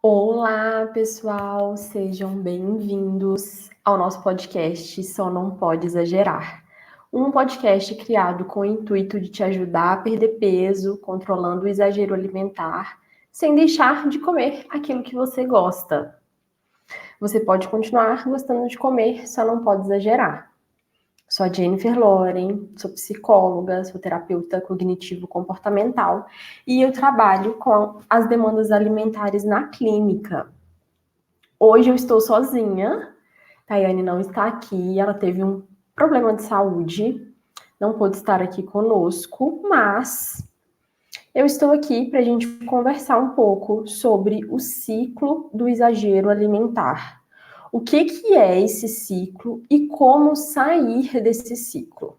Olá, pessoal, sejam bem-vindos ao nosso podcast Só Não Pode Exagerar. Um podcast criado com o intuito de te ajudar a perder peso, controlando o exagero alimentar, sem deixar de comer aquilo que você gosta. Você pode continuar gostando de comer, só não pode exagerar. Sou a Jennifer Loren, sou psicóloga, sou terapeuta cognitivo-comportamental e eu trabalho com as demandas alimentares na clínica. Hoje eu estou sozinha, Tayane não está aqui, ela teve um problema de saúde, não pôde estar aqui conosco, mas eu estou aqui para a gente conversar um pouco sobre o ciclo do exagero alimentar. O que é esse ciclo e como sair desse ciclo?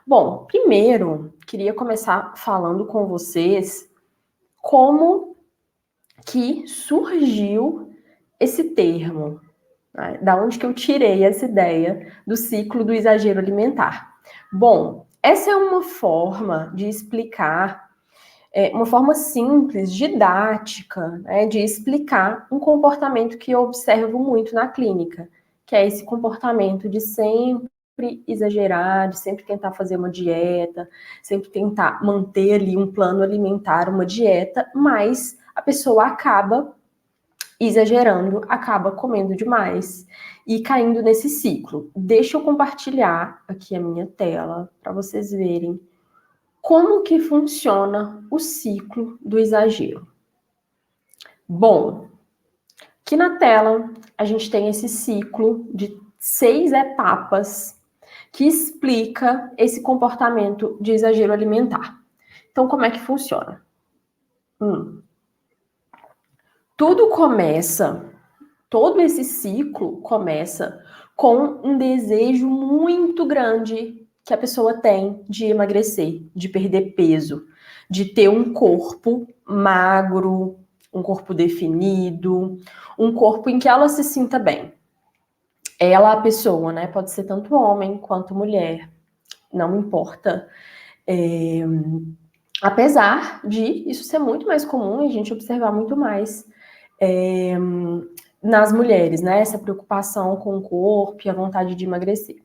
Bom, primeiro, queria começar falando com vocês como que surgiu esse termo, né? Da onde que eu tirei essa ideia do ciclo do exagero alimentar? Bom, essa é uma forma de explicar, uma forma simples, didática, né, de explicar um comportamento que eu observo muito na clínica, que é esse comportamento de sempre exagerar, de sempre tentar fazer uma dieta, sempre tentar manter ali um plano alimentar, uma dieta, mas a pessoa acaba exagerando, acaba comendo demais e caindo nesse ciclo. Deixa eu compartilhar aqui a minha tela para vocês verem como que funciona o ciclo do exagero. Bom, aqui na tela a gente tem esse ciclo de 6 etapas que explica esse comportamento de exagero alimentar. Então, como é que funciona? Tudo começa, todo esse ciclo começa com um desejo muito grande que a pessoa tem de emagrecer, de perder peso, de ter um corpo magro, um corpo definido, um corpo em que ela se sinta bem. Ela, a pessoa, né? Pode ser tanto homem quanto mulher, não importa. Apesar de isso ser muito mais comum e a gente observar muito mais nas mulheres, né? Essa preocupação com o corpo e a vontade de emagrecer.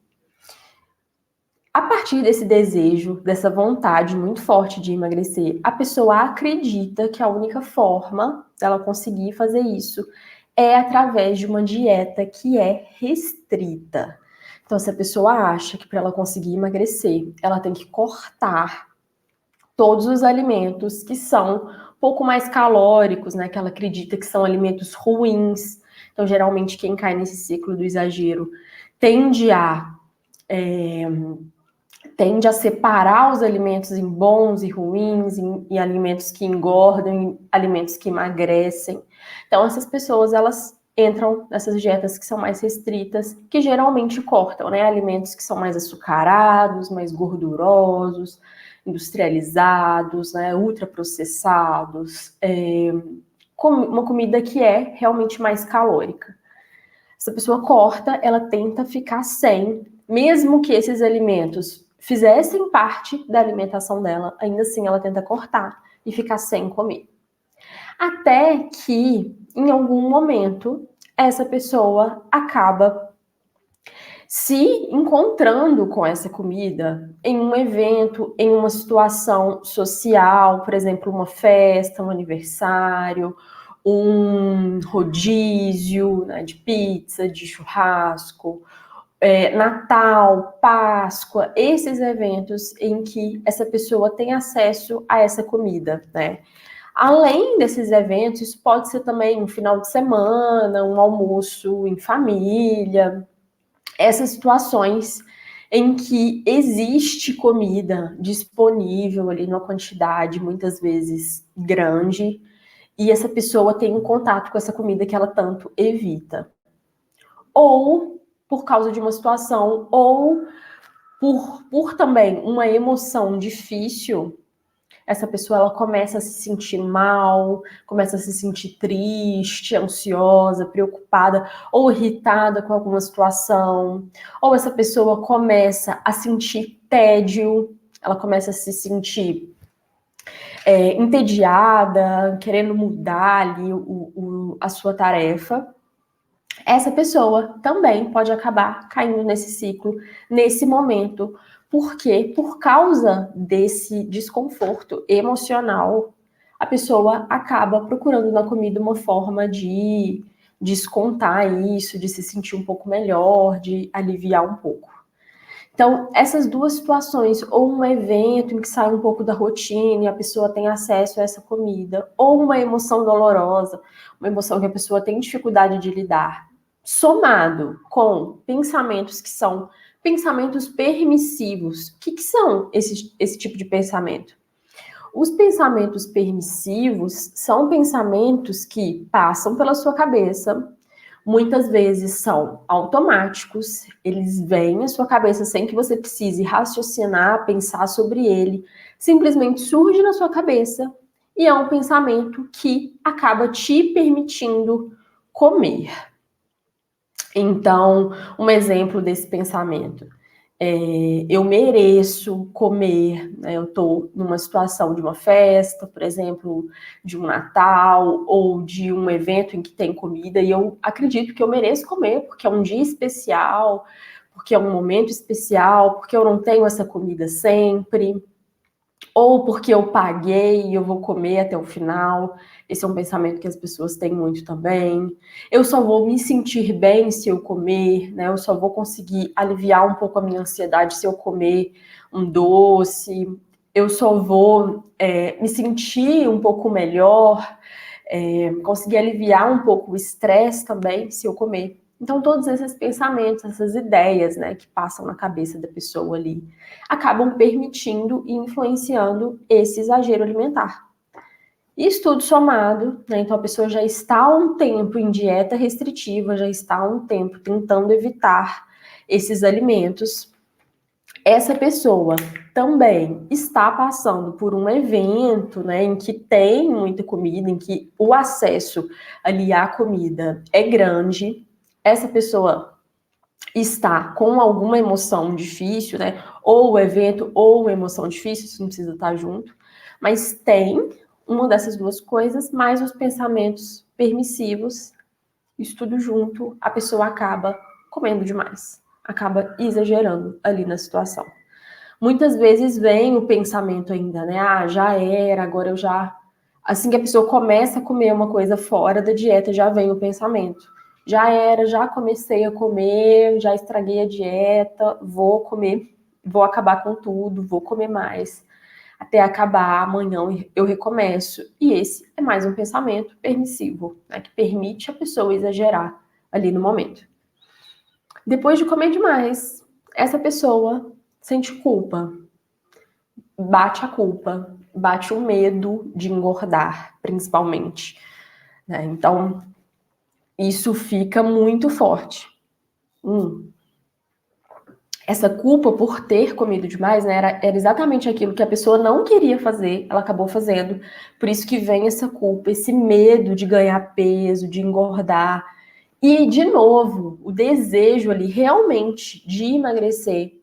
A partir desse desejo, dessa vontade muito forte de emagrecer, a pessoa acredita que a única forma dela conseguir fazer isso é através de uma dieta que é restrita. Então, se a pessoa acha que para ela conseguir emagrecer, ela tem que cortar todos os alimentos que são um pouco mais calóricos, né? Que ela acredita que são alimentos ruins. Então, geralmente, quem cai nesse ciclo do exagero tende a separar os alimentos em bons e ruins, em alimentos que engordam, em alimentos que emagrecem. Então, essas pessoas, elas entram nessas dietas que são mais restritas, que geralmente cortam, né? Alimentos que são mais açucarados, mais gordurosos, industrializados, né? Ultraprocessados, uma comida que é realmente mais calórica. Essa pessoa corta, ela tenta ficar sem, mesmo que esses alimentos fizessem parte da alimentação dela, ainda assim ela tenta cortar e ficar sem comer. Até que, em algum momento, essa pessoa acaba se encontrando com essa comida em um evento, em uma situação social, por exemplo, uma festa, um aniversário, um rodízio, né, de pizza, de churrasco, Natal, Páscoa, esses eventos em que essa pessoa tem acesso a essa comida, né? Além desses eventos, pode ser também um final de semana, um almoço em família, essas situações em que existe comida disponível ali numa quantidade muitas vezes grande e essa pessoa tem um contato com essa comida que ela tanto evita. Ou por causa de uma situação, ou por também uma emoção difícil, essa pessoa ela começa a se sentir mal, começa a se sentir triste, ansiosa, preocupada ou irritada com alguma situação, ou essa pessoa começa a sentir tédio, ela começa a se sentir entediada, querendo mudar ali fazendo a sua tarefa, essa pessoa também pode acabar caindo nesse ciclo, nesse momento, porque por causa desse desconforto emocional, a pessoa acaba procurando na comida uma forma de descontar isso, de se sentir um pouco melhor, de aliviar um pouco. Então, essas duas situações, ou um evento em que sai um pouco da rotina e a pessoa tem acesso a essa comida, ou uma emoção dolorosa, uma emoção que a pessoa tem dificuldade de lidar, somado com pensamentos que são pensamentos permissivos. O que são esse tipo de pensamento? Os pensamentos permissivos são pensamentos que passam pela sua cabeça, muitas vezes são automáticos, eles vêm à sua cabeça sem que você precise raciocinar, pensar sobre ele, simplesmente surge na sua cabeça e é um pensamento que acaba te permitindo comer. Então, um exemplo desse pensamento. Eu mereço comer, né? Eu estou numa situação de uma festa, por exemplo, de um Natal ou de um evento em que tem comida e eu acredito que eu mereço comer porque é um dia especial, porque é um momento especial, porque eu não tenho essa comida sempre, ou porque eu paguei e eu vou comer até o final. Esse é um pensamento que as pessoas têm muito também. Eu só vou me sentir bem se eu comer, né? Eu só vou conseguir aliviar um pouco a minha ansiedade se eu comer um doce. Eu só vou me sentir um pouco melhor, conseguir aliviar um pouco o estresse também se eu comer. Então, todos esses pensamentos, essas ideias, né, que passam na cabeça da pessoa ali, acabam permitindo e influenciando esse exagero alimentar. Isso tudo somado, né, então a pessoa já está há um tempo em dieta restritiva, já está há um tempo tentando evitar esses alimentos. Essa pessoa também está passando por um evento, né, em que tem muita comida, em que o acesso ali à comida é grande. Essa pessoa está com alguma emoção difícil, né? Ou o evento, ou uma emoção difícil, isso não precisa estar junto, mas tem uma dessas duas coisas, mais os pensamentos permissivos, isso tudo junto, a pessoa acaba comendo demais, acaba exagerando ali na situação. Muitas vezes vem o pensamento ainda, né? Ah, já era, agora eu já. Assim que a pessoa começa a comer uma coisa fora da dieta, já vem o pensamento. Já era, já comecei a comer, já estraguei a dieta, vou comer, vou acabar com tudo, vou comer mais. Até acabar, amanhã eu recomeço. E esse é mais um pensamento permissivo, né? Que permite a pessoa exagerar ali no momento. Depois de comer demais, essa pessoa sente culpa, bate a culpa, bate o medo de engordar, principalmente, né? Então, isso fica muito forte. Essa culpa por ter comido demais, né, era exatamente aquilo que a pessoa não queria fazer, ela acabou fazendo. Por isso que vem essa culpa, esse medo de ganhar peso, de engordar. E, de novo, o desejo ali realmente de emagrecer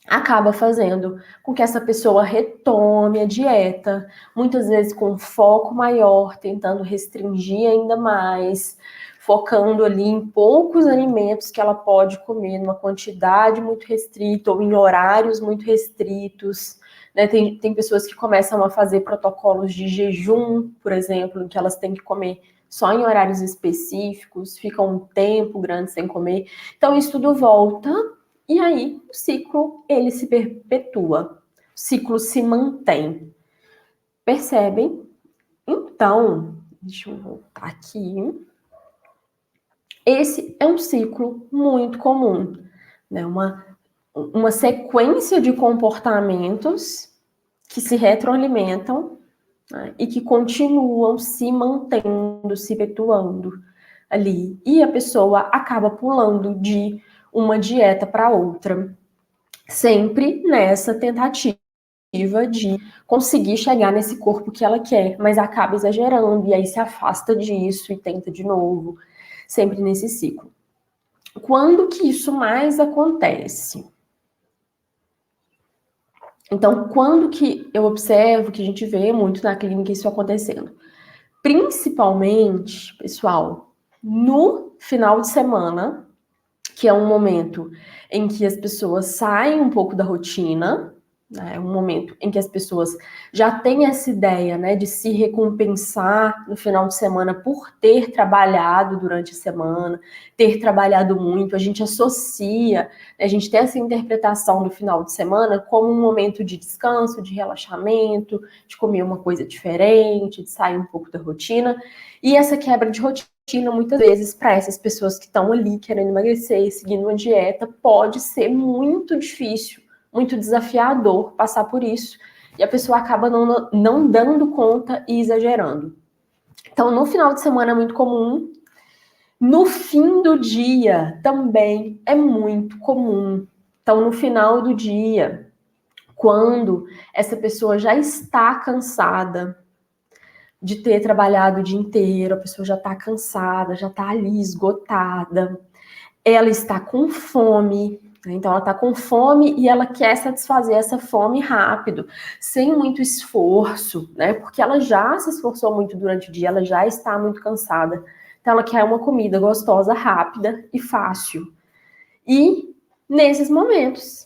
acaba fazendo com que essa pessoa retome a dieta, muitas vezes com foco maior, tentando restringir ainda mais, focando ali em poucos alimentos que ela pode comer, numa quantidade muito restrita ou em horários muito restritos. Né? Tem pessoas que começam a fazer protocolos de jejum, por exemplo, em que elas têm que comer só em horários específicos, ficam um tempo grande sem comer. Então, isso tudo volta e aí o ciclo, ele se perpetua, o ciclo se mantém. Percebem? Então, deixa eu voltar aqui. Esse é um ciclo muito comum, né? Uma sequência de comportamentos que se retroalimentam, né? E que continuam se mantendo, se perpetuando ali. E a pessoa acaba pulando de uma dieta para outra, sempre nessa tentativa de conseguir chegar nesse corpo que ela quer, mas acaba exagerando e aí se afasta disso e tenta de novo, sempre nesse ciclo. Quando que isso mais acontece? Então, quando que eu observo, que a gente vê muito na clínica isso acontecendo? Principalmente, pessoal, no final de semana, que é um momento em que as pessoas saem um pouco da rotina, né? É um momento em que as pessoas já têm essa ideia, né, de se recompensar no final de semana por ter trabalhado durante a semana, ter trabalhado muito. A gente associa, né, a gente tem essa interpretação do final de semana como um momento de descanso, de relaxamento, de comer uma coisa diferente, de sair um pouco da rotina. E essa quebra de rotina, muitas vezes, para essas pessoas que estão ali querendo emagrecer, seguindo uma dieta, pode ser muito difícil, muito desafiador passar por isso. E a pessoa acaba não dando conta e exagerando. Então, no final de semana é muito comum. No fim do dia também é muito comum. Então, no final do dia, quando essa pessoa já está cansada de ter trabalhado o dia inteiro, a pessoa já está cansada, já está ali esgotada, ela está com fome, né? Então ela está com fome e ela quer satisfazer essa fome rápido, sem muito esforço, né? Porque ela já se esforçou muito durante o dia, ela já está muito cansada. Então ela quer uma comida gostosa, rápida e fácil. E nesses momentos,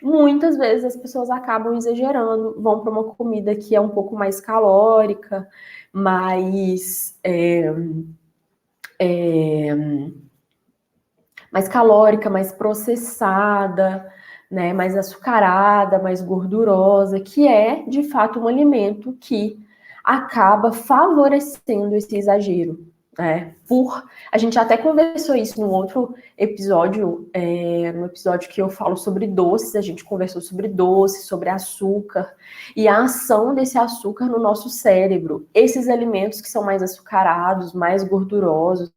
muitas vezes as pessoas acabam exagerando, vão para uma comida que é um pouco mais calórica, mais calórica, mais processada, né, mais açucarada, mais gordurosa, que é, de fato, um alimento que acaba favorecendo esse exagero. Né? A gente até conversou isso num outro episódio, no episódio que eu falo sobre doces, a gente conversou sobre doces, sobre açúcar, e a ação desse açúcar no nosso cérebro. Esses alimentos que são mais açucarados, mais gordurosos,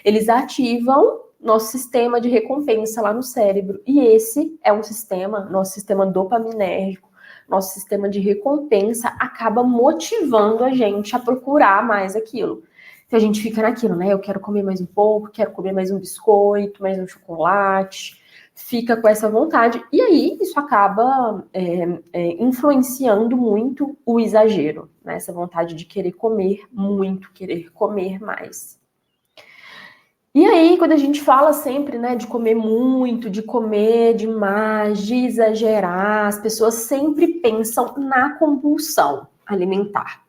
eles ativam nosso sistema de recompensa lá no cérebro. E esse é um sistema, nosso sistema dopaminérgico, nosso sistema de recompensa acaba motivando a gente a procurar mais aquilo. Então a gente fica naquilo, né? Eu quero comer mais um pouco, quero comer mais um biscoito, mais um chocolate, fica com essa vontade. E aí isso acaba influenciando muito o exagero, né? Essa vontade de querer comer muito, querer comer mais. E aí, quando a gente fala sempre, né, de comer muito, de comer demais, de exagerar, as pessoas sempre pensam na compulsão alimentar.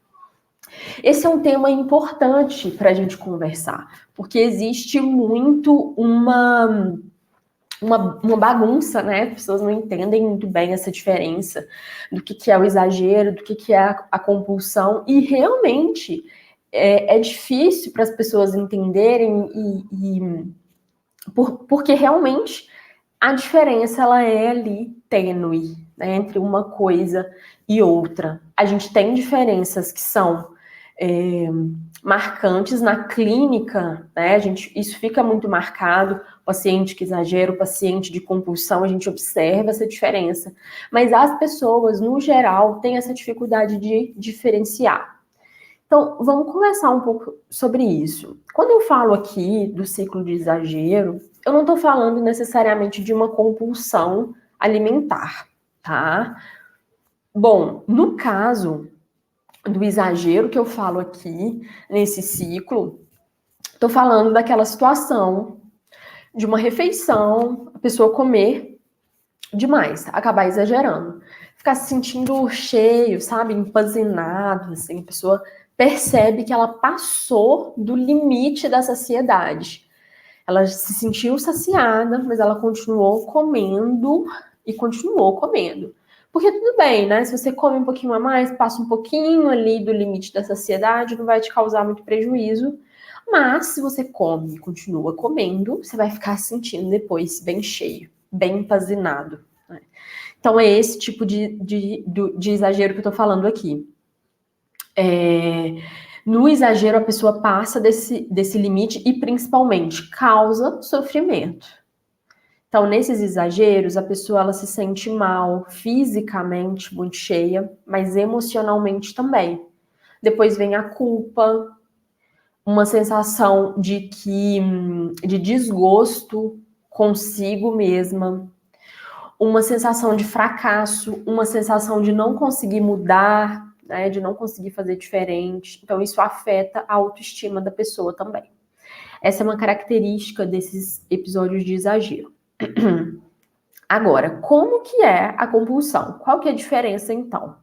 Esse é um tema importante para a gente conversar, porque existe muito uma bagunça, né? As pessoas não entendem muito bem essa diferença do que é o exagero, do que é a compulsão, e realmente é difícil para as pessoas entenderem porque realmente a diferença ela é ali tênue, né, entre uma coisa e outra. A gente tem diferenças que são marcantes na clínica, né? Isso fica muito marcado. O paciente que exagera, o paciente de compulsão, a gente observa essa diferença. Mas as pessoas, no geral, têm essa dificuldade de diferenciar. Então, vamos conversar um pouco sobre isso. Quando eu falo aqui do ciclo de exagero, eu não estou falando necessariamente de uma compulsão alimentar, tá? Bom, no caso do exagero que eu falo aqui, nesse ciclo, estou falando daquela situação de uma refeição, a pessoa comer demais, acabar exagerando, ficar se sentindo cheio, sabe, empanzinado, assim, a pessoa percebe que ela passou do limite da saciedade. Ela se sentiu saciada, mas ela continuou comendo e continuou comendo. Porque tudo bem, né? Se você come um pouquinho a mais, passa um pouquinho ali do limite da saciedade, não vai te causar muito prejuízo. Mas se você come e continua comendo, você vai ficar se sentindo depois bem cheio, bem empanzinado. Né? Então é esse tipo de exagero que eu tô falando aqui. No exagero, a pessoa passa desse limite e, principalmente, causa sofrimento. Então, nesses exageros, a pessoa ela se sente mal fisicamente, muito cheia, mas emocionalmente também. Depois vem a culpa, uma sensação de desgosto consigo mesma, uma sensação de fracasso, uma sensação de não conseguir mudar, né, de não conseguir fazer diferente. Então, isso afeta a autoestima da pessoa também. Essa é uma característica desses episódios de exagero. Agora, como que é a compulsão? Qual que é a diferença, então?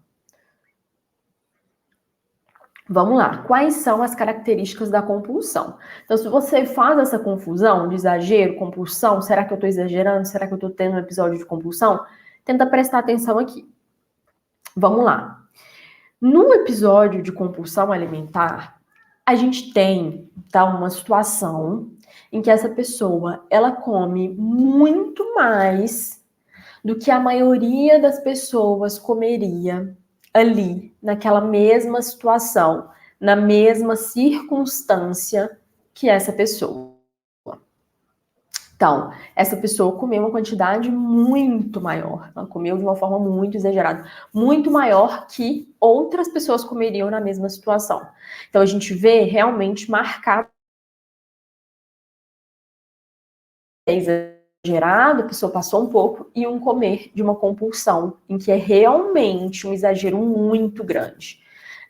Vamos lá, quais são as características da compulsão? Então, se você faz essa confusão de exagero, compulsão, será que eu estou exagerando? Será que eu estou tendo um episódio de compulsão? Tenta prestar atenção aqui. Vamos lá. No episódio de compulsão alimentar, a gente tem, tá, uma situação em que essa pessoa, ela come muito mais do que a maioria das pessoas comeria ali, naquela mesma situação, na mesma circunstância que essa pessoa. Então, essa pessoa comeu uma quantidade muito maior, ela comeu de uma forma muito exagerada, muito maior que outras pessoas comeriam na mesma situação. Então, a gente vê realmente marcado exagerado, a pessoa passou um pouco, e um comer de uma compulsão, em que é realmente um exagero muito grande.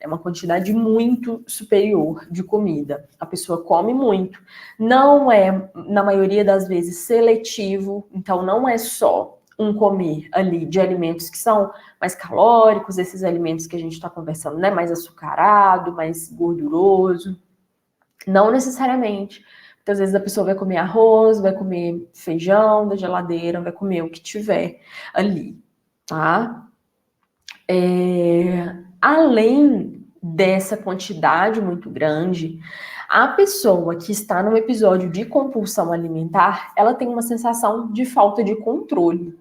É uma quantidade muito superior de comida. A pessoa come muito. Não é, na maioria das vezes, seletivo, então não é só um comer ali de alimentos que são mais calóricos, esses alimentos que a gente está conversando, né? Mais açucarado, mais gorduroso. Não necessariamente. Muitas vezes a pessoa vai comer arroz, vai comer feijão da geladeira, vai comer o que tiver ali, tá? Além dessa quantidade muito grande, a pessoa que está num episódio de compulsão alimentar, ela tem uma sensação de falta de controle,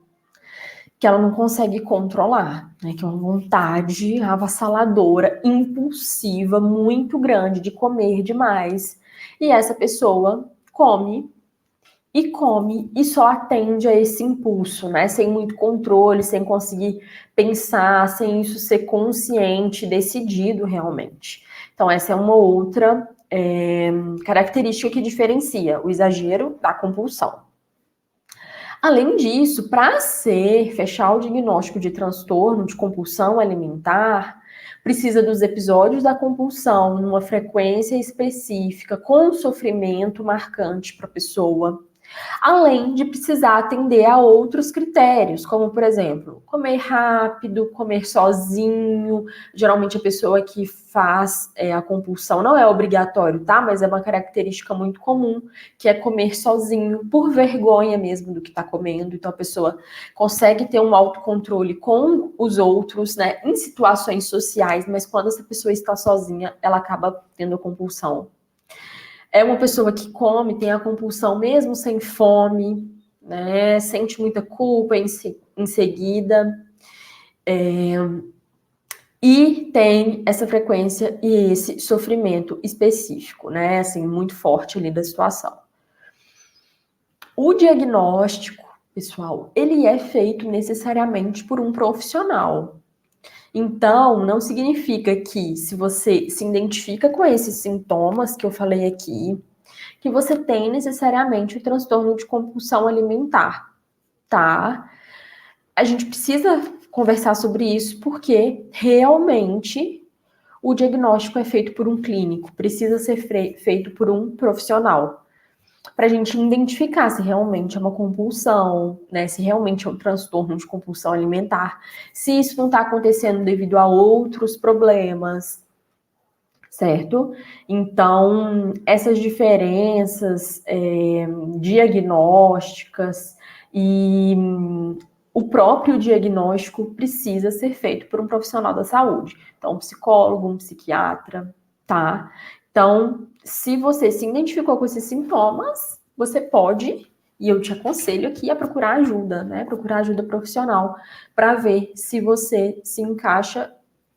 que ela não consegue controlar, né? Que é uma vontade avassaladora, impulsiva, muito grande de comer demais. E essa pessoa come e só atende a esse impulso, né? Sem muito controle, sem conseguir pensar, sem isso ser consciente, decidido realmente. Então, essa é uma outra característica que diferencia o exagero da compulsão. Além disso, para fechar o diagnóstico de transtorno de compulsão alimentar, precisa dos episódios da compulsão numa frequência específica, com sofrimento marcante para a pessoa, além de precisar atender a outros critérios, como, por exemplo, comer rápido, comer sozinho. Geralmente a pessoa que faz a compulsão não é obrigatório, tá? Mas é uma característica muito comum, que é comer sozinho, por vergonha mesmo do que está comendo. Então a pessoa consegue ter um autocontrole com os outros, né, em situações sociais, mas quando essa pessoa está sozinha, ela acaba tendo a compulsão. É uma pessoa que come, tem a compulsão mesmo sem fome, né? Sente muita culpa em seguida. E tem essa frequência e esse sofrimento específico, né? Assim, muito forte ali da situação. O diagnóstico, pessoal, ele é feito necessariamente por um profissional. Então, não significa que se você se identifica com esses sintomas que eu falei aqui, que você tem necessariamente o transtorno de compulsão alimentar, tá? A gente precisa conversar sobre isso porque realmente o diagnóstico é feito por um clínico, precisa ser feito por um profissional, para a gente identificar se realmente é uma compulsão, né? Se realmente é um transtorno de compulsão alimentar, se isso não está acontecendo devido a outros problemas, certo? Então, essas diferenças diagnósticas e o próprio diagnóstico precisa ser feito por um profissional da saúde. Então, um psicólogo, um psiquiatra, tá? Então, se você se identificou com esses sintomas, você pode, e eu te aconselho aqui a procurar ajuda, né? Procurar ajuda profissional para ver se você se encaixa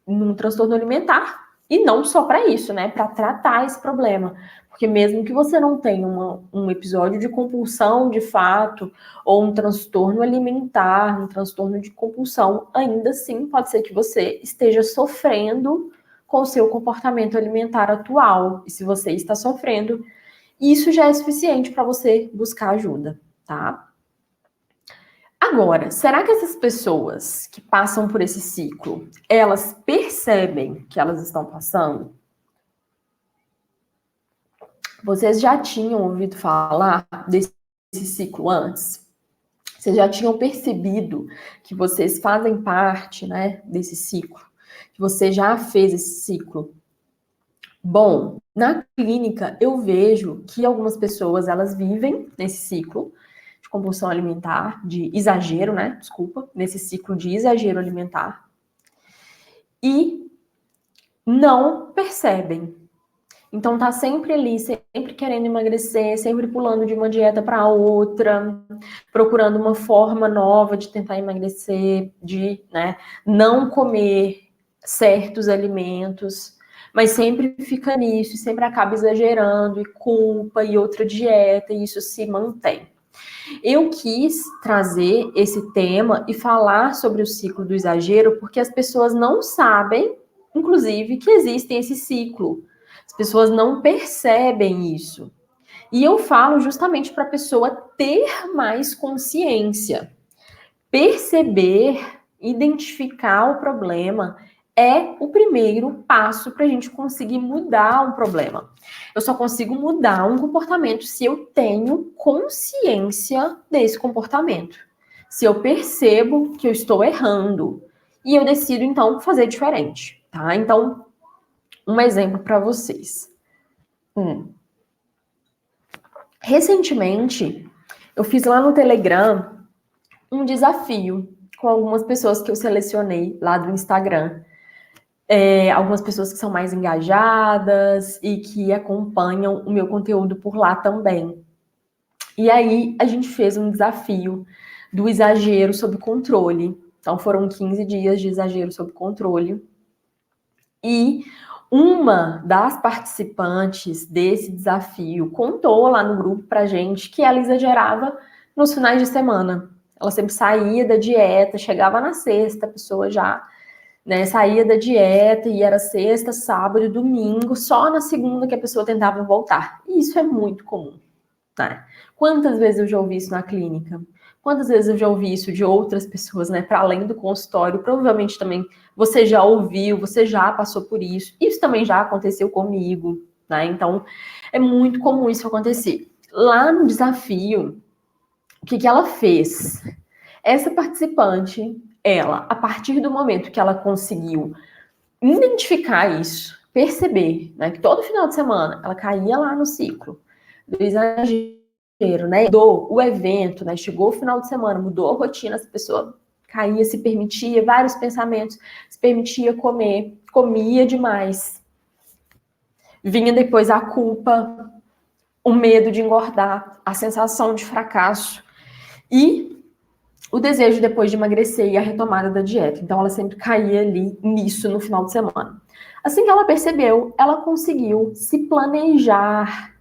num transtorno alimentar. E não só para isso, né? Para tratar esse problema. Porque mesmo que você não tenha um episódio de compulsão de fato, ou um transtorno alimentar, um transtorno de compulsão, ainda assim pode ser que você esteja sofrendo com o seu comportamento alimentar atual. E se você está sofrendo, isso já é suficiente para você buscar ajuda, tá? Agora, será que essas pessoas que passam por esse ciclo, elas percebem que elas estão passando? Vocês já tinham ouvido falar desse ciclo antes? Vocês já tinham percebido que vocês fazem parte, né, desse ciclo? Que você já fez esse ciclo? Bom, na clínica eu vejo que algumas pessoas elas vivem nesse ciclo de compulsão alimentar, de exagero, né? Desculpa, nesse ciclo de exagero alimentar e não percebem. Então tá sempre ali, sempre querendo emagrecer, sempre pulando de uma dieta para outra, procurando uma forma nova de tentar emagrecer, de, né, não comer certos alimentos, mas sempre fica nisso, sempre acaba exagerando e culpa e outra dieta, e isso se mantém. Eu quis trazer esse tema e falar sobre o ciclo do exagero, porque as pessoas não sabem, inclusive, que existe esse ciclo. As pessoas não percebem isso. E eu falo justamente para a pessoa ter mais consciência. Perceber, identificar o problema é o primeiro passo para a gente conseguir mudar um problema. Eu só consigo mudar um comportamento se eu tenho consciência desse comportamento. Se eu percebo que eu estou errando e eu decido então fazer diferente, tá? Então, um exemplo para vocês. Recentemente, eu fiz lá no Telegram um desafio com algumas pessoas que eu selecionei lá do Instagram. Algumas pessoas que são mais engajadas e que acompanham o meu conteúdo por lá também. E aí a gente fez um desafio do exagero sob controle. Então foram 15 dias de exagero sob controle. E uma das participantes desse desafio contou lá no grupo pra gente que ela exagerava nos finais de semana. Ela sempre saía da dieta, chegava na sexta, a pessoa já, né, saía da dieta e era sexta, sábado e domingo, só na segunda que a pessoa tentava voltar. E isso é muito comum, né? Quantas vezes eu já ouvi isso na clínica? Quantas vezes eu já ouvi isso de outras pessoas, né, para além do consultório? Provavelmente também você já ouviu, você já passou por isso. Isso também já aconteceu comigo, né? Então, é muito comum isso acontecer. Lá no desafio, o que ela fez? Essa participante, ela, a partir do momento que ela conseguiu identificar isso, perceber, né, que todo final de semana ela caía lá no ciclo do exagero, né, mudou o evento, né, chegou o final de semana, mudou a rotina, essa pessoa caía, se permitia vários pensamentos, se permitia comer, comia demais. Vinha depois a culpa, o medo de engordar, a sensação de fracasso e o desejo depois de emagrecer e a retomada da dieta. Então ela sempre caía ali nisso no final de semana. Assim que ela percebeu, ela conseguiu se planejar.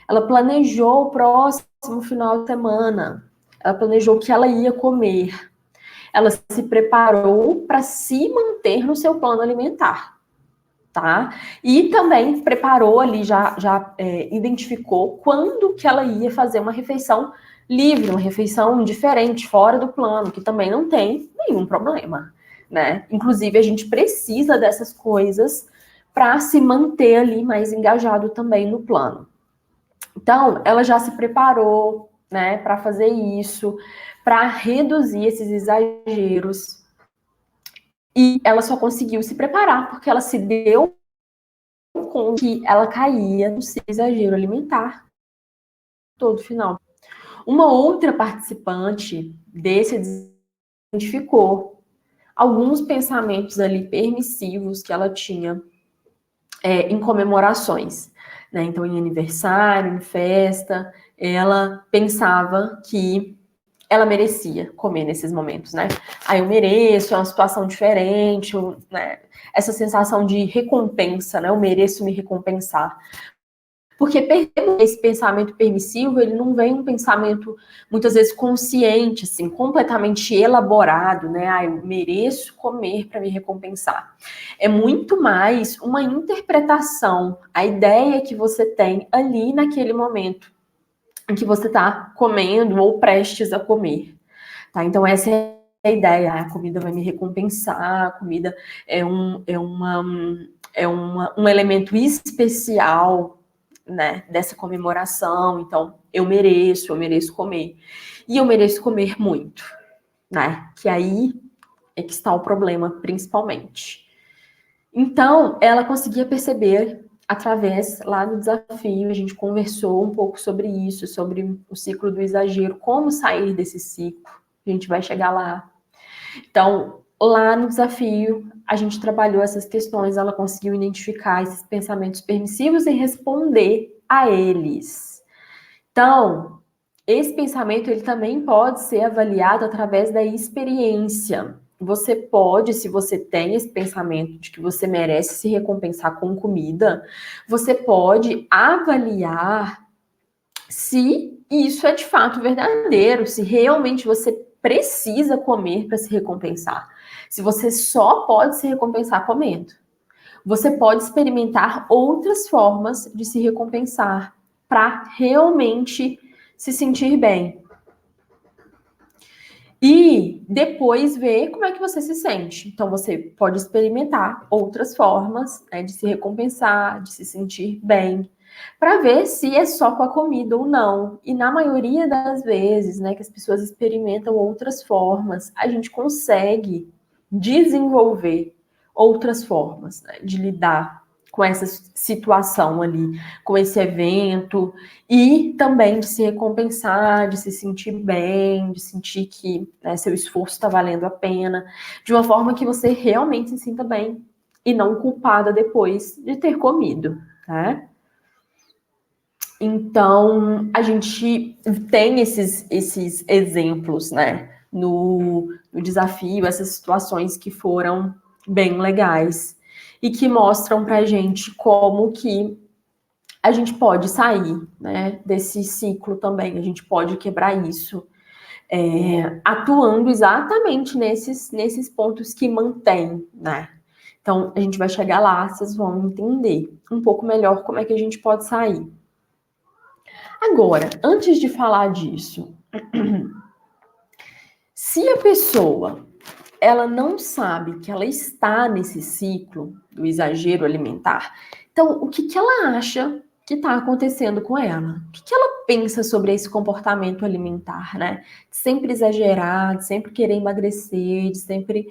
Ela planejou o próximo final de semana. Ela planejou o que ela ia comer. Ela se preparou para se manter no seu plano alimentar, tá? E também preparou ali, já identificou quando que ela ia fazer uma refeição livre, uma refeição diferente, fora do plano, que também não tem nenhum problema, né? Inclusive, a gente precisa dessas coisas para se manter ali mais engajado também no plano. Então, ela já se preparou, né, para fazer isso, para reduzir esses exageros. E ela só conseguiu se preparar porque ela se deu com que ela caía no seu exagero alimentar todo final. Uma outra participante desse identificou alguns pensamentos ali permissivos que ela tinha em comemorações, né? Então, em aniversário, em festa, ela pensava que ela merecia comer nesses momentos, né? Eu mereço, é uma situação diferente, né? Essa sensação de recompensa, né? Eu mereço me recompensar. Porque esse pensamento permissivo, ele não vem um pensamento, muitas vezes, consciente, assim, completamente elaborado, né? Eu mereço comer para me recompensar. É muito mais uma interpretação, a ideia que você tem ali naquele momento em que você está comendo ou prestes a comer, tá? Então, essa é a ideia, a comida vai me recompensar, a comida um elemento especial, né, dessa comemoração, então eu mereço comer. E eu mereço comer muito, né? Que aí é que está o problema, principalmente. Então, ela conseguia perceber através, lá no desafio, a gente conversou um pouco sobre isso, sobre o ciclo do exagero, como sair desse ciclo. A gente vai chegar lá. Então, lá no desafio, a gente trabalhou essas questões, ela conseguiu identificar esses pensamentos permissivos e responder a eles. Então, esse pensamento ele também pode ser avaliado através da experiência. Você pode, se você tem esse pensamento de que você merece se recompensar com comida, você pode avaliar se isso é de fato verdadeiro, se realmente você precisa comer para se recompensar. Se você só pode se recompensar comendo. Você pode experimentar outras formas de se recompensar para realmente se sentir bem. E depois ver como é que você se sente. Então, você pode experimentar outras formas, né, de se recompensar, de se sentir bem, para ver se é só com a comida ou não. E na maioria das vezes, né, que as pessoas experimentam outras formas, a gente consegue desenvolver outras formas, né, de lidar com essa situação ali, com esse evento, e também de se recompensar, de se sentir bem, de sentir que, né, seu esforço está valendo a pena, de uma forma que você realmente se sinta bem e não culpada depois de ter comido, né? Então, a gente tem esses exemplos, né, no desafio, essas situações que foram bem legais e que mostram pra gente como que a gente pode sair, né, desse ciclo também, a gente pode quebrar isso, atuando exatamente nesses pontos que mantém, né? Então, a gente vai chegar lá, vocês vão entender um pouco melhor como é que a gente pode sair. Agora, antes de falar disso, se a pessoa ela não sabe que ela está nesse ciclo do exagero alimentar, então o que ela acha que está acontecendo com ela? O que ela pensa sobre esse comportamento alimentar, né? De sempre exagerar, de sempre querer emagrecer, de sempre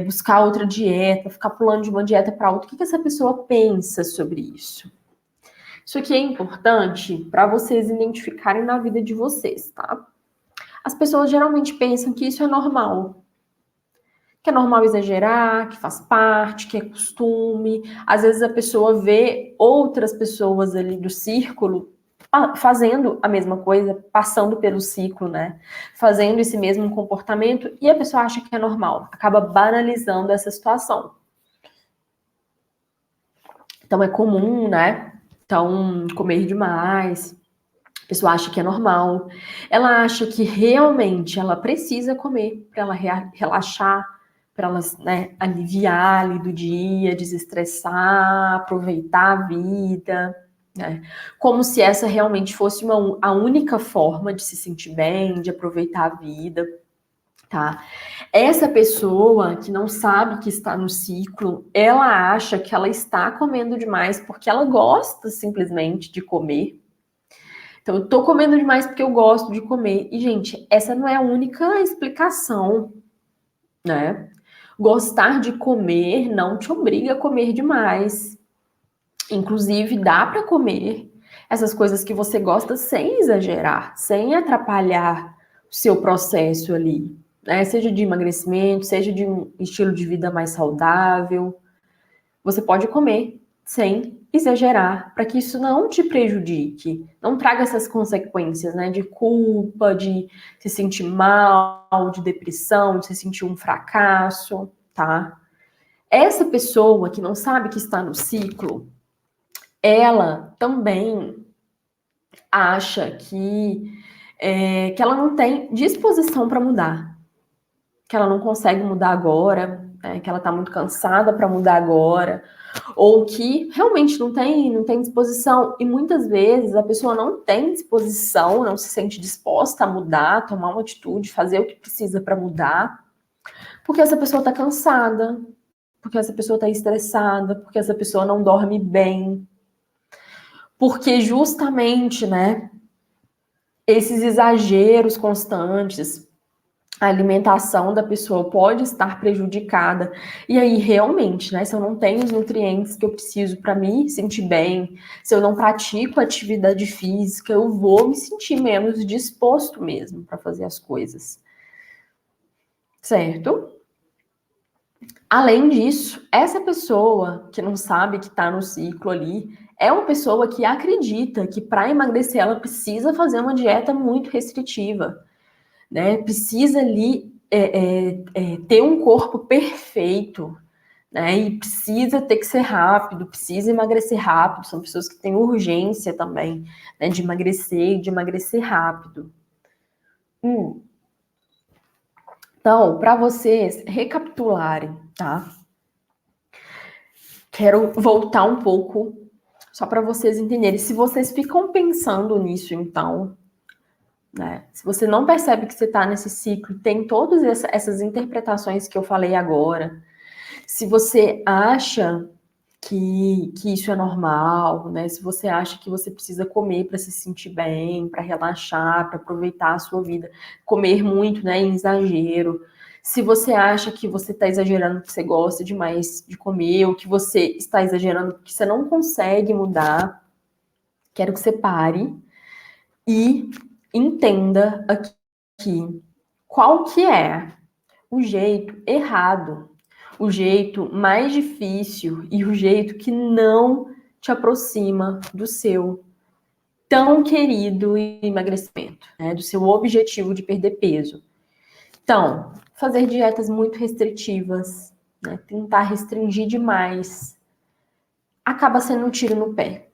buscar outra dieta, ficar pulando de uma dieta para outra. O que essa pessoa pensa sobre isso? Isso aqui é importante para vocês identificarem na vida de vocês, tá? As pessoas geralmente pensam que isso é normal. Que é normal exagerar, que faz parte, que é costume. Às vezes a pessoa vê outras pessoas ali do círculo fazendo a mesma coisa, passando pelo ciclo, né? Fazendo esse mesmo comportamento e a pessoa acha que é normal. Acaba banalizando essa situação. Então é comum, né? Então, comer demais. A pessoa acha que é normal. Ela acha que realmente ela precisa comer para ela relaxar, para ela, né, aliviar ali do dia, desestressar, aproveitar a vida. Né? Como se essa realmente fosse a única forma de se sentir bem, de aproveitar a vida. Tá? Essa pessoa que não sabe que está no ciclo, ela acha que ela está comendo demais porque ela gosta simplesmente de comer. Então, eu tô comendo demais porque eu gosto de comer. E, gente, essa não é a única explicação, né? Gostar de comer não te obriga a comer demais. Inclusive, dá para comer essas coisas que você gosta sem exagerar, sem atrapalhar o seu processo ali, né? Seja de emagrecimento, seja de um estilo de vida mais saudável. Você pode comer sem exagerar, para que isso não te prejudique, não traga essas consequências, né, de culpa, de se sentir mal, de depressão, de se sentir um fracasso, tá? Essa pessoa que não sabe que está no ciclo, ela também acha que ela não tem disposição para mudar, que ela não consegue mudar agora, né, que ela está muito cansada para mudar agora, ou que realmente não tem disposição. E muitas vezes a pessoa não tem disposição, não se sente disposta a mudar, a tomar uma atitude, fazer o que precisa para mudar, porque essa pessoa está cansada, porque essa pessoa está estressada, porque essa pessoa não dorme bem. Porque justamente, né, esses exageros constantes, a alimentação da pessoa pode estar prejudicada. E aí, realmente, né, se eu não tenho os nutrientes que eu preciso para me sentir bem, se eu não pratico atividade física, eu vou me sentir menos disposto mesmo para fazer as coisas. Certo? Além disso, essa pessoa que não sabe que está no ciclo ali, é uma pessoa que acredita que para emagrecer ela precisa fazer uma dieta muito restritiva, né? Precisa ali ter um corpo perfeito, né? E precisa ter que ser rápido, precisa emagrecer rápido. São pessoas que têm urgência também, né? De emagrecer e de emagrecer rápido. Então, para vocês recapitularem, tá? Quero voltar um pouco, só para vocês entenderem. Se vocês ficam pensando nisso, então, né? Se você não percebe que você está nesse ciclo, tem todas essas interpretações que eu falei agora. Se você acha que isso é normal, né? Se você acha que você precisa comer para se sentir bem, para relaxar, para aproveitar a sua vida, comer muito, né, em exagero. Se você acha que você está exagerando porque você gosta demais de comer, ou que você está exagerando porque você não consegue mudar, quero que você pare e entenda aqui qual que é o jeito errado, o jeito mais difícil e o jeito que não te aproxima do seu tão querido emagrecimento, né? Do seu objetivo de perder peso. Então, fazer dietas muito restritivas, né? Tentar restringir demais, acaba sendo um tiro no pé.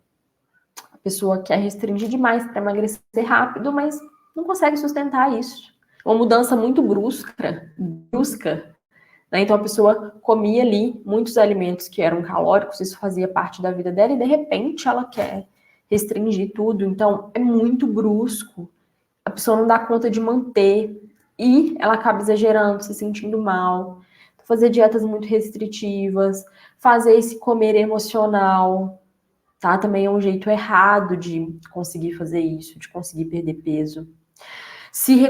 A pessoa quer restringir demais para emagrecer rápido, mas não consegue sustentar isso. Uma mudança muito brusca, né? Então a pessoa comia ali muitos alimentos que eram calóricos, isso fazia parte da vida dela, e de repente ela quer restringir tudo. Então é muito brusco, a pessoa não dá conta de manter e ela acaba exagerando, se sentindo mal. Fazer dietas muito restritivas, fazer esse comer emocional, tá? Também é um jeito errado de conseguir fazer isso, de conseguir perder peso.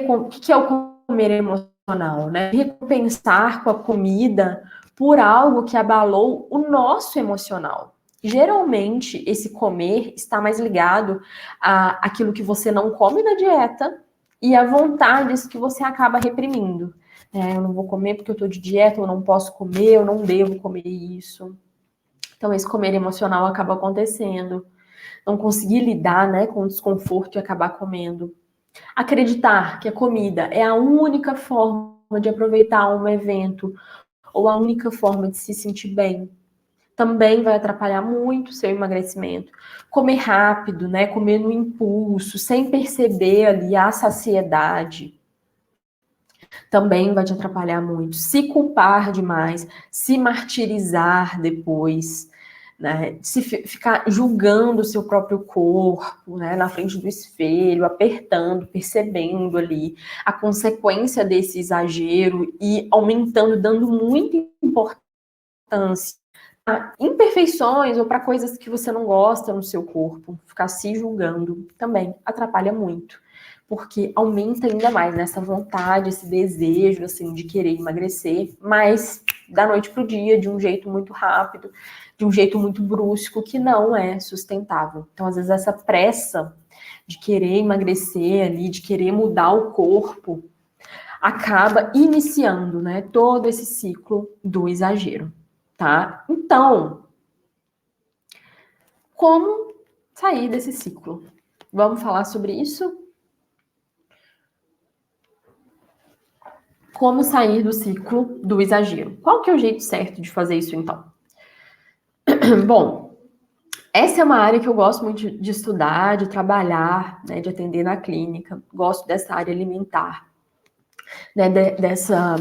O que é o comer emocional, né? Recompensar com a comida por algo que abalou o nosso emocional. Geralmente, esse comer está mais ligado àquilo que você não come na dieta e a vontades que você acaba reprimindo. Eu não vou comer porque eu estou de dieta, eu não posso comer, eu não devo comer isso. Então, esse comer emocional acaba acontecendo. Não conseguir lidar, né, com o desconforto e acabar comendo. Acreditar que a comida é a única forma de aproveitar um evento ou a única forma de se sentir bem também vai atrapalhar muito o seu emagrecimento. Comer rápido, né? Comer no impulso, sem perceber ali a saciedade, também vai te atrapalhar muito. Se culpar demais, se martirizar depois, né? Se ficar julgando o seu próprio corpo, né? Na frente do espelho, apertando, percebendo ali a consequência desse exagero e aumentando, dando muita importância a imperfeições ou para coisas que você não gosta no seu corpo, ficar se julgando também atrapalha muito, porque aumenta ainda mais nessa vontade, esse desejo assim de querer emagrecer, mas da noite pro dia, de um jeito muito rápido, de um jeito muito brusco, que não é sustentável. Então, às vezes essa pressa de querer emagrecer ali, de querer mudar o corpo, acaba iniciando, né, todo esse ciclo do exagero. Tá? Então, como sair desse ciclo? Vamos falar sobre isso? Como sair do ciclo do exagero? Qual que é o jeito certo de fazer isso, então? Bom, essa é uma área que eu gosto muito de estudar, de trabalhar, né, de atender na clínica. Gosto dessa área alimentar. né, dessa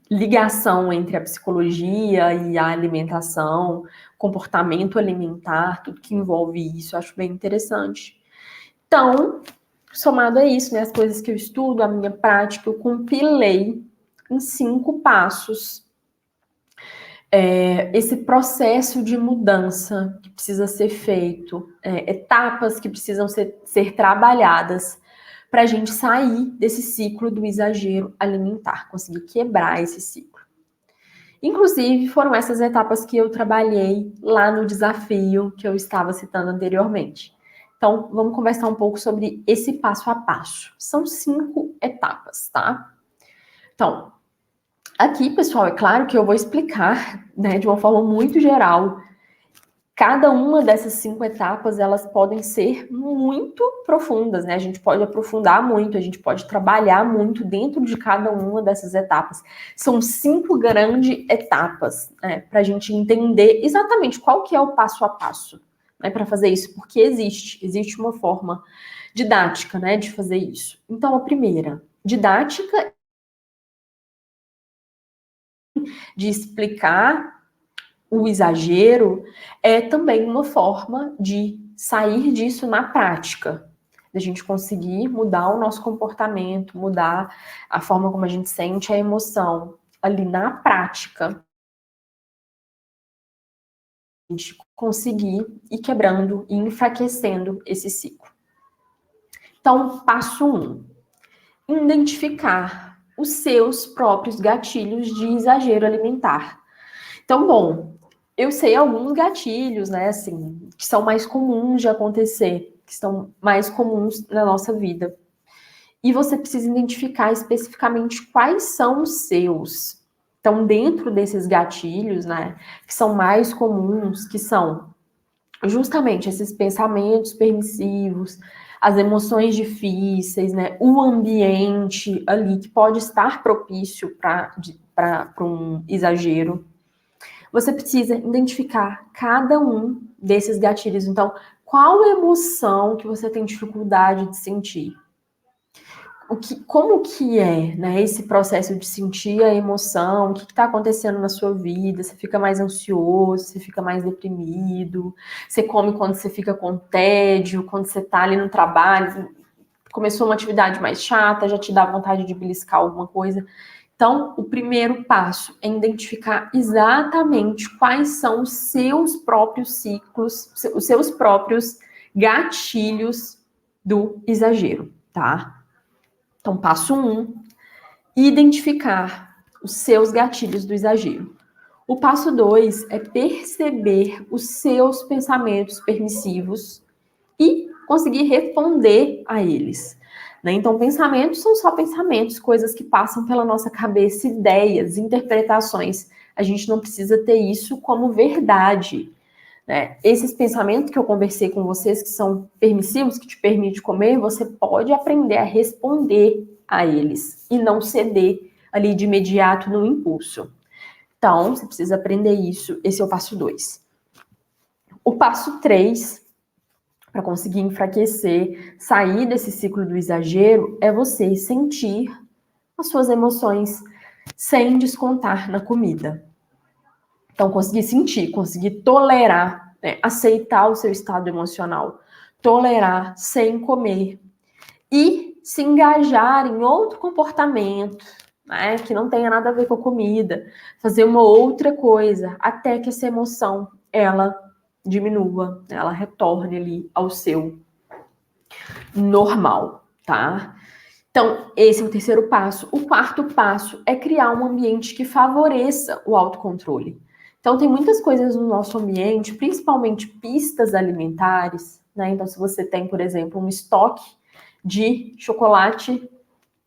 ligação entre a psicologia e a alimentação, comportamento alimentar, tudo que envolve isso, eu acho bem interessante. Então, somado a isso, né, as coisas que eu estudo, a minha prática, eu compilei em 5 passos esse processo de mudança que precisa ser feito, etapas que precisam ser trabalhadas para a gente sair desse ciclo do exagero alimentar, conseguir quebrar esse ciclo. Inclusive, foram essas etapas que eu trabalhei lá no desafio que eu estava citando anteriormente. Então, vamos conversar um pouco sobre esse passo a passo. São 5 etapas, tá? Então, aqui, pessoal, é claro que eu vou explicar, né, de uma forma muito geral. Cada uma dessas 5 etapas, elas podem ser muito profundas, né? A gente pode aprofundar muito, a gente pode trabalhar muito dentro de cada uma dessas etapas. São 5 grandes etapas, né, para a gente entender exatamente qual que é o passo a passo, né, para fazer isso, porque existe uma forma didática, né, de fazer isso. Então, a primeira, didática, de explicar o exagero, é também uma forma de sair disso na prática, da gente conseguir mudar o nosso comportamento, mudar a forma como a gente sente a emoção ali na prática, a gente conseguir ir quebrando e enfraquecendo esse ciclo. Então, passo 1, identificar os seus próprios gatilhos de exagero alimentar. Então, bom, eu sei alguns gatilhos, né, assim, que são mais comuns de acontecer, que são mais comuns na nossa vida. E você precisa identificar especificamente quais são os seus. Então, dentro desses gatilhos, né, que são mais comuns, que são justamente esses pensamentos permissivos, as emoções difíceis, né, o ambiente ali que pode estar propício para um exagero. Você precisa identificar cada um desses gatilhos. Então, qual emoção que você tem dificuldade de sentir? Como que é, né, esse processo de sentir a emoção? O que está acontecendo na sua vida? Você fica mais ansioso? Você fica mais deprimido? Você come quando você fica com tédio? Quando você está ali no trabalho? Começou uma atividade mais chata? Já te dá vontade de beliscar alguma coisa? Então, o primeiro passo é identificar exatamente quais são os seus próprios ciclos, os seus próprios gatilhos do exagero, tá? Então, passo 1, identificar os seus gatilhos do exagero. O passo 2 é perceber os seus pensamentos permissivos e conseguir responder a eles. Né? Então, pensamentos são só pensamentos, coisas que passam pela nossa cabeça, ideias, interpretações. A gente não precisa ter isso como verdade. Né? Esses pensamentos que eu conversei com vocês, que são permissivos, que te permitem comer, você pode aprender a responder a eles e não ceder ali de imediato no impulso. Então, você precisa aprender isso. Esse é o passo 2. O passo 3, para conseguir enfraquecer, sair desse ciclo do exagero, é você sentir as suas emoções sem descontar na comida. Então, conseguir sentir, conseguir tolerar, né? Aceitar o seu estado emocional, tolerar sem comer e se engajar em outro comportamento, né, que não tenha nada a ver com a comida, fazer uma outra coisa, até que essa emoção, ela diminua, ela retorne ali ao seu normal, tá? Então, esse é o terceiro passo. O quarto passo é criar um ambiente que favoreça o autocontrole. Então, tem muitas coisas no nosso ambiente, principalmente pistas alimentares, né? Então, se você tem, por exemplo, um estoque de chocolate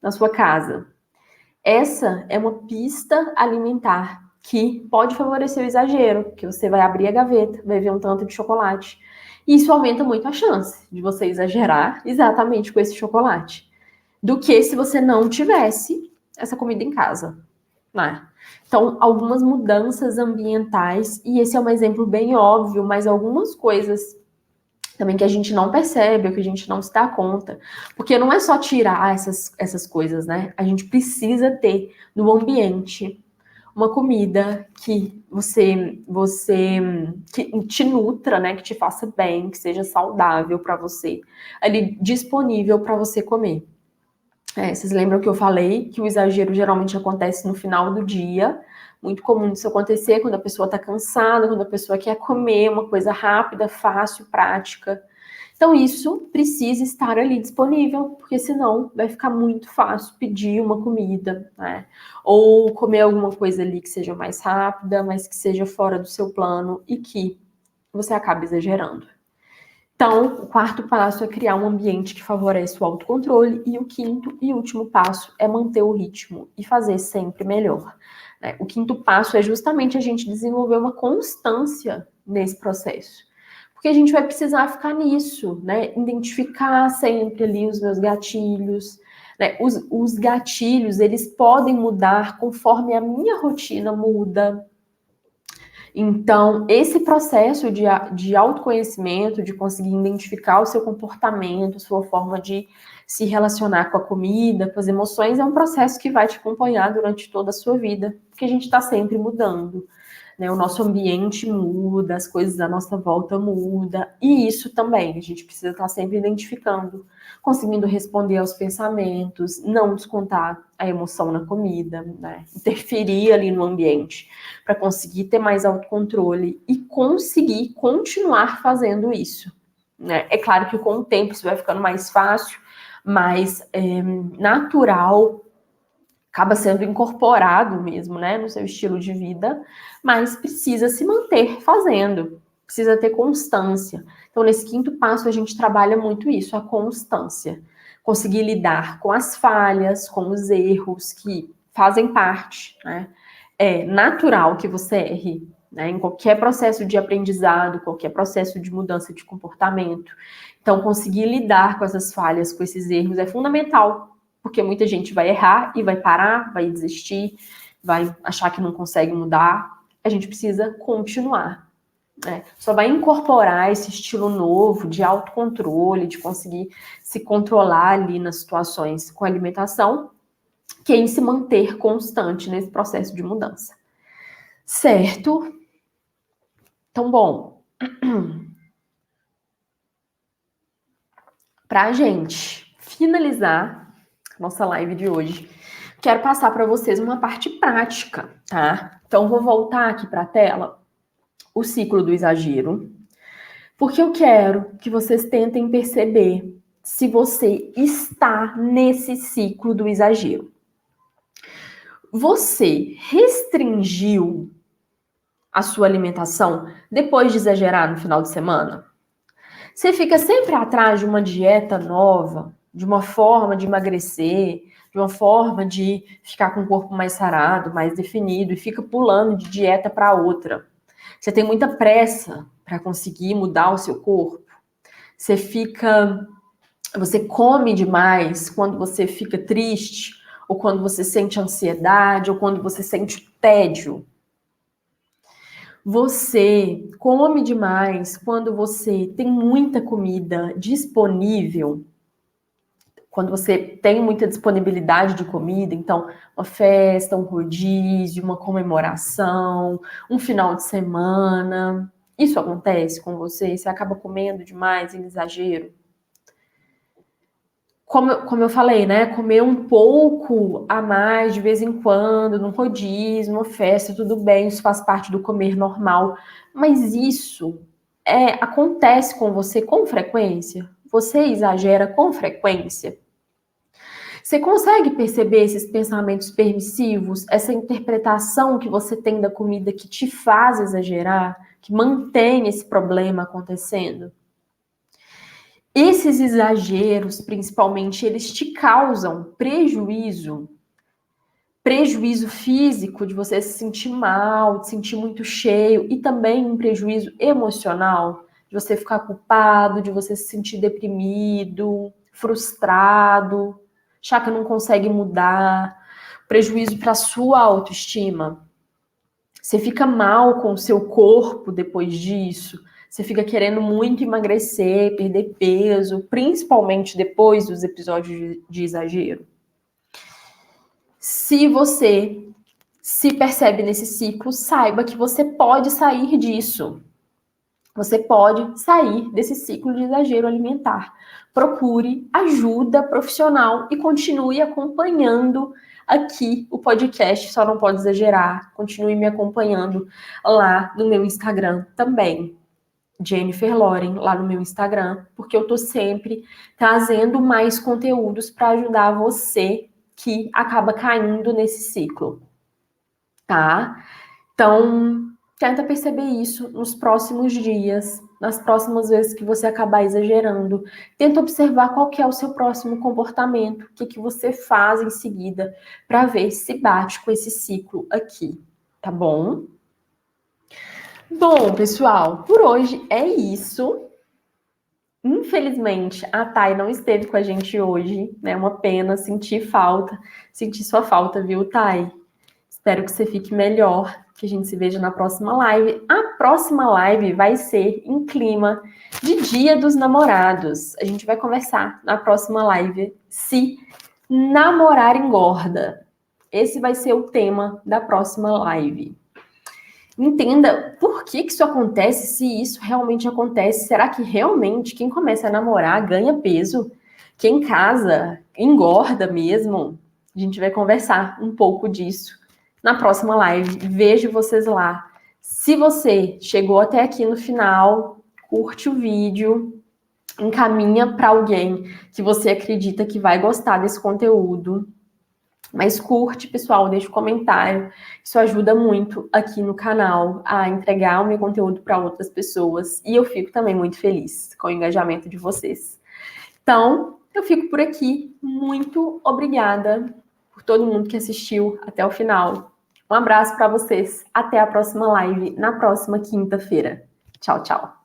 na sua casa, essa é uma pista alimentar que pode favorecer o exagero, que você vai abrir a gaveta, vai ver um tanto de chocolate. E isso aumenta muito a chance de você exagerar exatamente com esse chocolate, do que se você não tivesse essa comida em casa, né? Então, algumas mudanças ambientais, e esse é um exemplo bem óbvio, mas algumas coisas também que a gente não percebe, ou que a gente não se dá conta. Porque não é só tirar essas coisas, né? A gente precisa ter no ambiente uma comida que você que te nutra, né, que te faça bem, que seja saudável para você, ali disponível para você comer. Vocês lembram que eu falei que o exagero geralmente acontece no final do dia? Muito comum isso acontecer quando a pessoa está cansada, quando a pessoa quer comer uma coisa rápida, fácil, prática. Então, isso precisa estar ali disponível, porque senão vai ficar muito fácil pedir uma comida, né? Ou comer alguma coisa ali que seja mais rápida, mas que seja fora do seu plano e que você acabe exagerando. Então, o quarto passo é criar um ambiente que favorece o autocontrole, e o quinto e último passo é manter o ritmo e fazer sempre melhor. O quinto passo é justamente a gente desenvolver uma constância nesse processo. Porque a gente vai precisar ficar nisso, né? Identificar sempre ali os meus gatilhos. Né? Os gatilhos, eles podem mudar conforme a minha rotina muda. Então, esse processo de autoconhecimento, de conseguir identificar o seu comportamento, sua forma de se relacionar com a comida, com as emoções, é um processo que vai te acompanhar durante toda a sua vida, porque a gente está sempre mudando. Né? O nosso ambiente muda, as coisas à nossa volta mudam, e isso também, a gente precisa estar sempre identificando, conseguindo responder aos pensamentos, não descontar a emoção na comida, né? Interferir ali no ambiente, para conseguir ter mais autocontrole e conseguir continuar fazendo isso. Né? É claro que com o tempo isso vai ficando mais fácil, mais natural, acaba sendo incorporado mesmo, né, no seu estilo de vida, mas precisa se manter fazendo, precisa ter constância. Então, nesse quinto passo, a gente trabalha muito isso, a constância. Conseguir lidar com as falhas, com os erros que fazem parte, né? É natural que você erre, né, em qualquer processo de aprendizado, qualquer processo de mudança de comportamento. Então, conseguir lidar com essas falhas, com esses erros é fundamental, porque muita gente vai errar e vai parar, vai desistir, vai achar que não consegue mudar. A gente precisa continuar. Né? Só vai incorporar esse estilo novo de autocontrole, de conseguir se controlar ali nas situações com a alimentação, quem se manter constante nesse processo de mudança. Certo? Então, bom, para a gente finalizar nossa live de hoje, quero passar para vocês uma parte prática, tá? Então, vou voltar aqui para a tela o ciclo do exagero, porque eu quero que vocês tentem perceber se você está nesse ciclo do exagero. Você restringiu a sua alimentação depois de exagerar no final de semana? Você fica sempre atrás de uma dieta nova, de uma forma de emagrecer, de uma forma de ficar com o corpo mais sarado, mais definido, e fica pulando de dieta para outra. Você tem muita pressa para conseguir mudar o seu corpo. Você come demais quando você fica triste, ou quando você sente ansiedade, ou quando você sente tédio. Você come demais quando você tem muita comida disponível, quando você tem muita disponibilidade de comida, então uma festa, um rodízio, uma comemoração, um final de semana. Isso acontece com você? Você acaba comendo demais em exagero? Como eu falei, né? Comer um pouco a mais de vez em quando, num rodízio, numa festa, tudo bem, isso faz parte do comer normal. Mas isso acontece com você com frequência? Você exagera com frequência? Você consegue perceber esses pensamentos permissivos, essa interpretação que você tem da comida que te faz exagerar, que mantém esse problema acontecendo? Esses exageros, principalmente, eles te causam prejuízo físico, de você se sentir mal, de se sentir muito cheio, e também um prejuízo emocional, de você ficar culpado, de você se sentir deprimido, frustrado, achar que não consegue mudar, prejuízo para a sua autoestima. Você fica mal com o seu corpo depois disso, Você fica querendo muito emagrecer, perder peso, principalmente depois dos episódios de exagero. Se você se percebe nesse ciclo, saiba que você pode sair disso. Você pode sair desse ciclo de exagero alimentar. Procure ajuda profissional e continue acompanhando aqui o podcast Só Não Pode Exagerar. Continue me acompanhando lá no meu Instagram também. Jennifer Loren, lá no meu Instagram, porque eu tô sempre trazendo mais conteúdos para ajudar você que acaba caindo nesse ciclo, tá? Então, tenta perceber isso nos próximos dias, nas próximas vezes que você acabar exagerando. Tenta observar qual que é o seu próximo comportamento, o que você faz em seguida, para ver se bate com esse ciclo aqui, tá bom? Bom, pessoal, por hoje é isso. Infelizmente, a Thay não esteve com a gente hoje, né? Uma pena, senti sua falta, viu, Thay? Espero que você fique melhor, que a gente se veja na próxima live. A próxima live vai ser em clima de Dia dos Namorados. A gente vai conversar na próxima live se namorar engorda. Esse vai ser o tema da próxima live. Entenda por que isso acontece, se isso realmente acontece. Será que realmente quem começa a namorar ganha peso? Quem casa engorda mesmo? A gente vai conversar um pouco disso na próxima live. Vejo vocês lá. Se você chegou até aqui no final, curte o vídeo, encaminha para alguém que você acredita que vai gostar desse conteúdo. Mas curte, pessoal, deixa um comentário. Isso ajuda muito aqui no canal a entregar o meu conteúdo para outras pessoas. E eu fico também muito feliz com o engajamento de vocês. Então, eu fico por aqui. Muito obrigada por todo mundo que assistiu até o final. Um abraço para vocês. Até a próxima live, na próxima quinta-feira. Tchau, tchau.